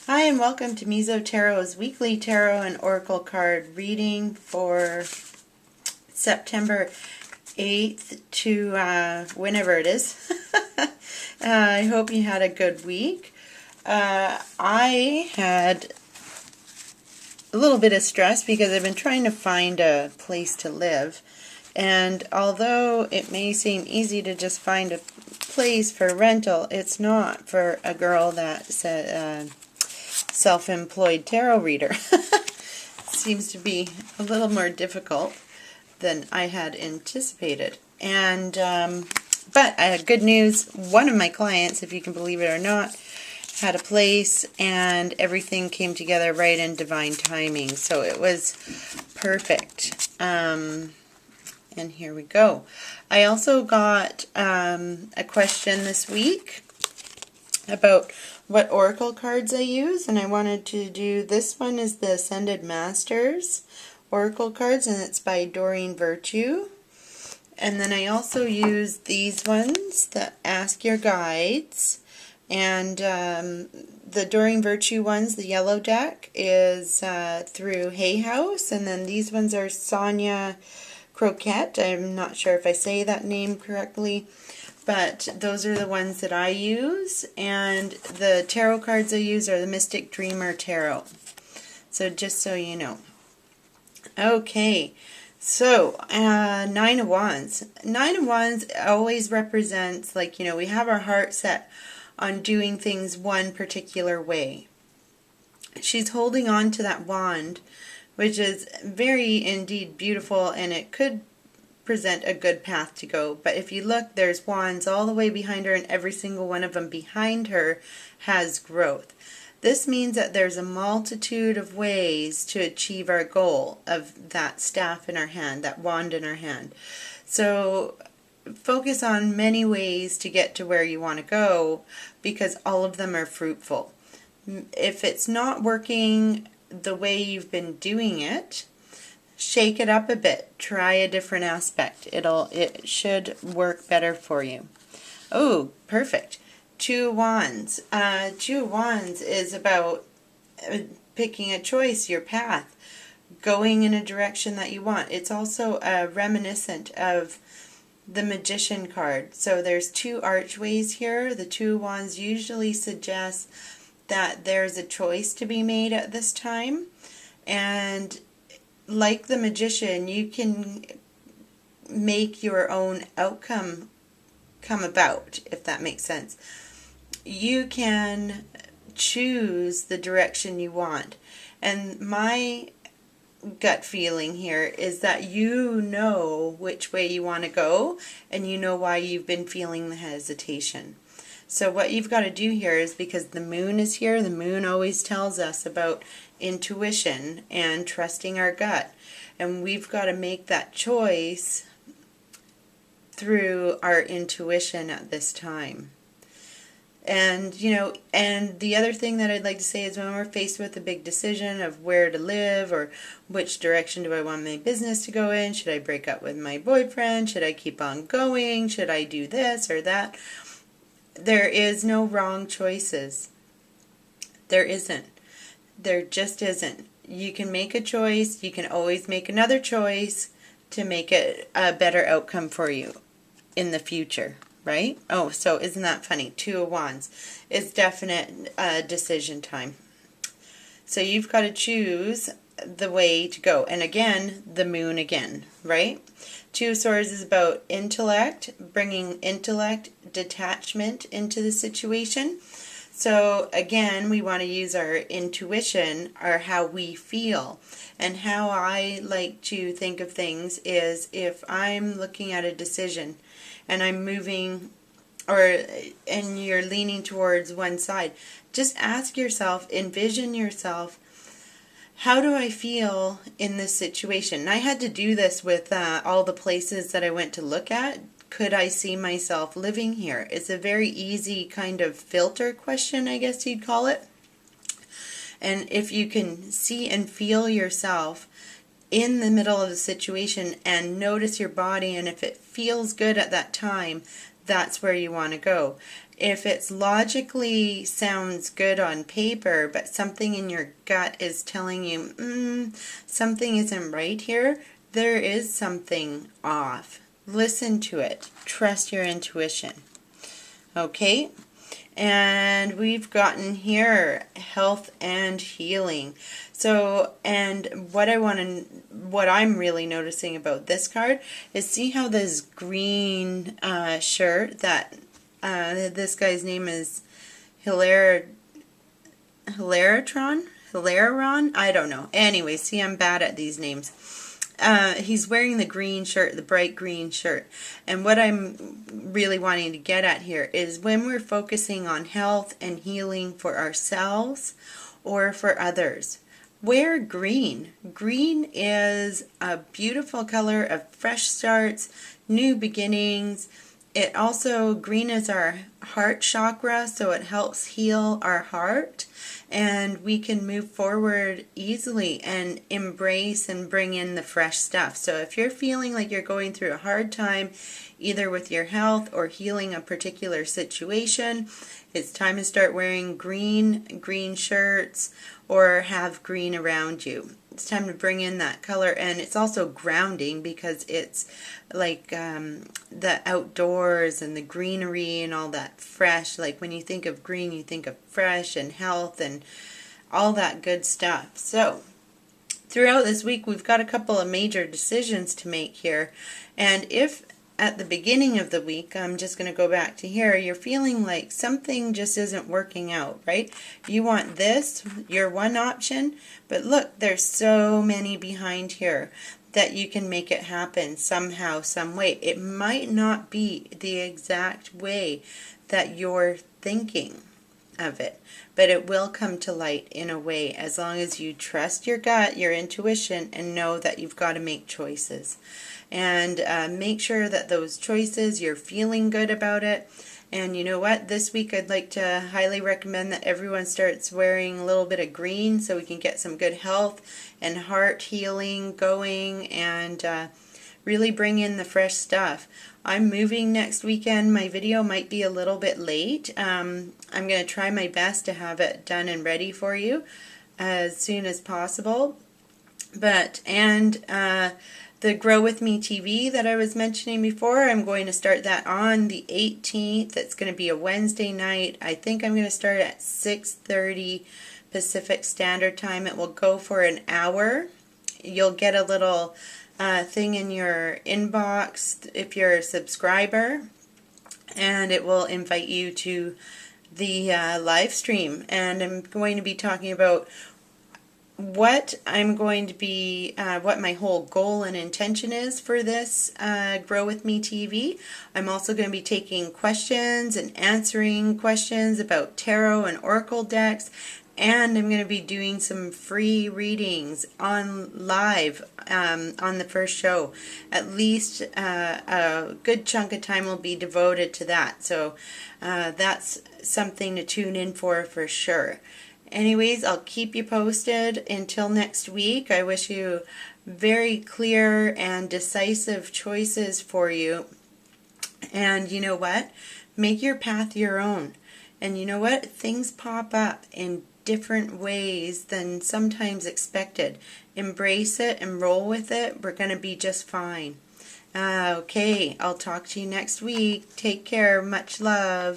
Hi and welcome to Mizo Tarot's weekly tarot and oracle card reading for September 8th to whenever it is. I hope you had a good week. I had a little bit of stress because I've been trying to find a place to live, and although it may seem easy to just find a place for rental, it's not for a girl that's a self-employed tarot reader. Seems to be a little more difficult than I had anticipated. And but I had good news. One of my clients, if you can believe it or not, had a place and everything came together right in divine timing. So it was perfect. And here we go. I also got a question this week about what oracle cards I use, and I wanted to do, this one is the Ascended Masters oracle cards, and it's by Doreen Virtue. And then I also use these ones, the Ask Your Guides, and the Doreen Virtue ones, the yellow deck, is through Hay House, and then these ones are Sonia Croquette. I'm not sure if I say that name correctly, but those are the ones that I use, and the tarot cards I use are the Mystic Dreamer Tarot. So just so you know. Okay, so Nine of Wands. Nine of Wands always represents, like, you know, we have our heart set on doing things one particular way. She's holding on to that wand, which is very indeed beautiful, and it could present a good path to go. But if you look, there's wands all the way behind her, and every single one of them behind her has growth. This means that there's a multitude of ways to achieve our goal of that staff in our hand, that wand in our hand. So focus on many ways to get to where you want to go, because all of them are fruitful. If it's not working the way you've been doing it, shake it up a bit. Try a different aspect. It should work better for you. Oh, perfect. Two of Wands. Two of Wands is about picking a choice, your path, going in a direction that you want. It's also reminiscent of the Magician card. So there's two archways here. The Two of Wands usually suggests that there's a choice to be made at this time, and like the Magician, you can make your own outcome come about, if that makes sense. You can choose the direction you want. And my gut feeling here is that you know which way you want to go, and you know why you've been feeling the hesitation. So what you've got to do here is, because the moon is here, the moon always tells us about intuition and trusting our gut. And we've got to make that choice through our intuition at this time. And, you know, and the other thing that I'd like to say is, when we're faced with a big decision of where to live, or which direction do I want my business to go in, should I break up with my boyfriend, should I keep on going, should I do this or that, there is no wrong choices. There isn't. There just isn't. You can make a choice. You can always make another choice to make it a better outcome for you in the future, right? Oh, so isn't that funny? Two of Wands is definite decision time. So you've got to choose the way to go. And again, the moon again, right? Two of Swords is about intellect, bringing intellect, detachment into the situation. So again, we want to use our intuition, or how we feel. And how I like to think of things is, if I'm looking at a decision and I'm moving, and you're leaning towards one side, just ask yourself, envision yourself, how do I feel in this situation? And I had to do this with all the places that I went to look at. Could I see myself living here? It's a very easy kind of filter question, I guess you'd call it. And if you can see and feel yourself in the middle of the situation and notice your body, and if it feels good at that time, that's where you want to go. if it's logically sounds good on paper, but something in your gut is telling you, something isn't right here, there is something off. Listen to it. Trust your intuition. Okay? And we've gotten here health and healing. So, and what I'm really noticing about this card is, see how this green shirt that this guy's name is Hilaritron? I don't know. Anyway, see, I'm bad at these names. He's wearing the green shirt, the bright green shirt. And what I'm really wanting to get at here is, when we're focusing on health and healing for ourselves or for others, wear green. Green is a beautiful color of fresh starts, new beginnings. It also, green is our heart chakra, so it helps heal our heart, and we can move forward easily and embrace and bring in the fresh stuff. So if you're feeling like you're going through a hard time, either with your health or healing a particular situation, it's time to start wearing green shirts, or have green around you. It's time to bring in that color, and it's also grounding because it's like the outdoors and the greenery and all that fresh. Like when you think of green, you think of fresh and health and all that good stuff. So throughout this week, we've got a couple of major decisions to make here, and if at the beginning of the week, I'm just going to go back to here, you're feeling like something just isn't working out, right? You want this, your one option, but look, there's so many behind here that you can make it happen somehow, some way. It might not be the exact way that you're thinking of it, but it will come to light in a way, as long as you trust your gut, your intuition, and know that you've got to make choices. And make sure that those choices, you're feeling good about it. And you know what? This week I'd like to highly recommend that everyone starts wearing a little bit of green, so we can get some good health and heart healing going, and really bring in the fresh stuff. I'm moving next weekend. My video might be a little bit late. I'm going to try my best to have it done and ready for you as soon as possible. The Grow With Me TV that I was mentioning before, I'm going to start that on the 18th. It's going to be a Wednesday night. I think I'm going to start at 6:30 Pacific Standard Time. It will go for an hour. You'll get a little thing in your inbox if you're a subscriber, and it will invite you to the live stream. And I'm going to be talking about what my whole goal and intention is for this Grow With Me TV. I'm also going to be taking questions and answering questions about tarot and oracle decks, and I'm going to be doing some free readings on live on the first show. At least a good chunk of time will be devoted to that, so that's something to tune in for sure. Anyways, I'll keep you posted. Until next week, I wish you very clear and decisive choices for you. And you know what? Make your path your own. And you know what? Things pop up in different ways than sometimes expected. Embrace it and roll with it. We're going to be just fine. Okay, I'll talk to you next week. Take care. Much love.